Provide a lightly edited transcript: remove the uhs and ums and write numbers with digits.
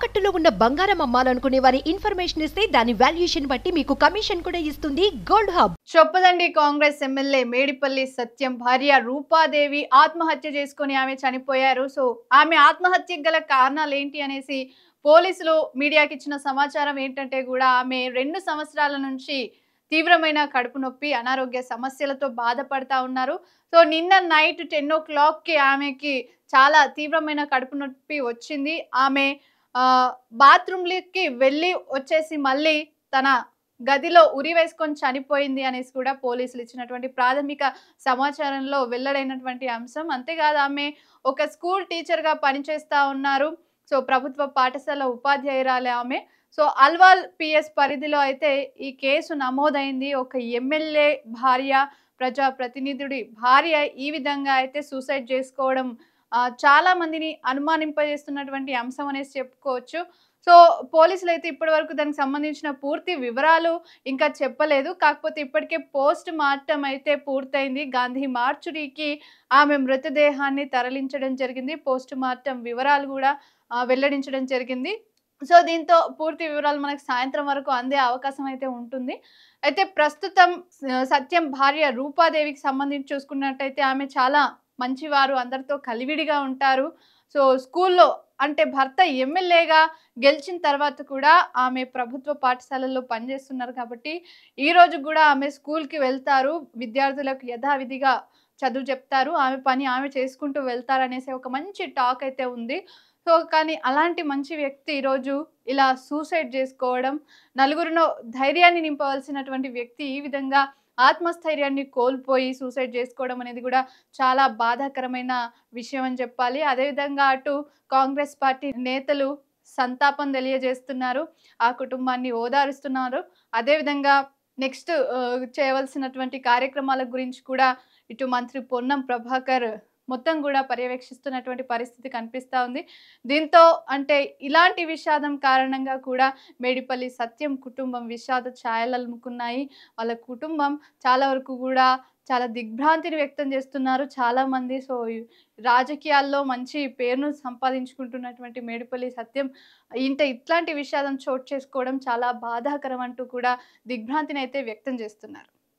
తాకట్టులో ఉన్న బంగారం అమ్మాలనుకునే వారి ఇన్ఫర్మేషన్ ఇస్తే దాని వాల్యుయేషన్ బట్టి మీకు కమిషన్ కూడా ఇస్తుంది Gold Hub. Choppadandi Congress MLA Medipalli Satyam భార్య రూపాదేవి ఆత్మహత్య చేసుకొని ఆమె చనిపోయారు. సో ఆమె ఆత్మహత్యకు గల కారణాలు ఏంటి అనేసి పోలీసులు మీడియాకి ఇచ్చిన సమాచారం ఏంటంటే కూడా ఆమె 2 సంవత్సరాల నుంచి తీవ్రమైన కడుపు నొప్పి అనారోగ్య సమస్యలతో బాధపడతా ఉన్నారు. సో నిన్న నైట్ 10 ఆమెకి చాలా తీవ్రమైన కడుపు నొప్పి వచ్చింది. ఆమె బాత్రూమ్‌లకి వెళ్ళి వచ్చేసి మళ్ళీ తన గదిలో ఉరి వేసుకొని చనిపోయింది అనేసి కూడా పోలీసులు ఇచ్చినటువంటి ప్రాథమిక సమాచారంలో వెల్లడైనటువంటి అంశం. అంతేకాదు ఆమె ఒక స్కూల్ టీచర్‌గా పనిచేస్తా ఉన్నారు. సో ప్రభుత్వ పాఠశాల ఉపాధ్యాయురాలే ఆమె. సో అల్వాల్ పిఎస్ పరిధిలో అయితే ఈ కేసు నమోదైంది. ఒక ఎమ్మెల్యే భార్య, ప్రజా ప్రతినిధుడి భార్య ఈ విధంగా అయితే సూసైడ్ చేసుకోవడం చాలా మందిని అనుమానింపజేస్తున్నటువంటి అంశం అనేసి చెప్పుకోవచ్చు. సో పోలీసులైతే ఇప్పటివరకు దానికి సంబంధించిన పూర్తి వివరాలు ఇంకా చెప్పలేదు. కాకపోతే ఇప్పటికే పోస్ట్ మార్టం అయితే పూర్తయింది. గాంధీ మార్చురీకి ఆమె మృతదేహాన్ని తరలించడం జరిగింది. పోస్ట్ మార్టం వివరాలు కూడా వెల్లడించడం జరిగింది. సో దీంతో పూర్తి వివరాలు మనకు సాయంత్రం వరకు అందే అవకాశం అయితే ఉంటుంది. అయితే ప్రస్తుతం సత్యం భార్య రూపాదేవికి సంబంధించి చూసుకున్నట్టయితే ఆమె చాలా మంచివారు, అందరితో కలివిడిగా ఉంటారు. సో స్కూల్లో అంటే భర్త ఎమ్మెల్యేగా గెలిచిన తర్వాత కూడా ఆమె ప్రభుత్వ పాఠశాలల్లో పనిచేస్తున్నారు కాబట్టి ఈ రోజు కూడా ఆమె స్కూల్‌కి వెళ్తారు. విద్యార్థులకు యథావిధిగా చదువు చెప్తారు. ఆమె పని ఆమె చేసుకుంటూ వెళ్తారనేసి ఒక మంచి టాక్ అయితే ఉంది. సో కానీ అలాంటి మంచి వ్యక్తి ఈరోజు ఇలా సూసైడ్ చేసుకోవడం, నలుగురిలో ధైర్యాన్ని నింపవలసినటువంటి వ్యక్తి ఈ విధంగా ఆత్మస్థైర్యాన్ని కోల్పోయి సూసైడ్ చేసుకోవడం అనేది కూడా చాలా బాధాకరమైన విషయం అని చెప్పాలి. అదేవిధంగా అటు కాంగ్రెస్ పార్టీ నేతలు సంతాపం తెలియజేస్తున్నారు. ఆ కుటుంబాన్ని ఓదారుస్తున్నారు. అదేవిధంగా నెక్స్ట్ చేయవలసినటువంటి కార్యక్రమాల గురించి కూడా ఇటు మంత్రి పొన్నం ప్రభాకర్ మొత్తం కూడా పర్యవేక్షిస్తున్నటువంటి పరిస్థితి కనిపిస్తూ ఉంది. దీంతో అంటే ఇలాంటి విషాదం కారణంగా కూడా మేడిపల్లి సత్యం కుటుంబం విషాద ఛాయలలుముకున్నాయి. వాళ్ళ కుటుంబం చాలా వరకు కూడా చాలా దిగ్భ్రాంతిని వ్యక్తం చేస్తున్నారు చాలామంది. సో రాజకీయాల్లో మంచి పేరును సంపాదించుకుంటున్నటువంటి మేడిపల్లి సత్యం ఇట్లాంటి విషాదం చోటు చేసుకోవడం చాలా బాధాకరం అంటూ కూడా దిగ్భ్రాంతిని అయితే వ్యక్తం చేస్తున్నారు.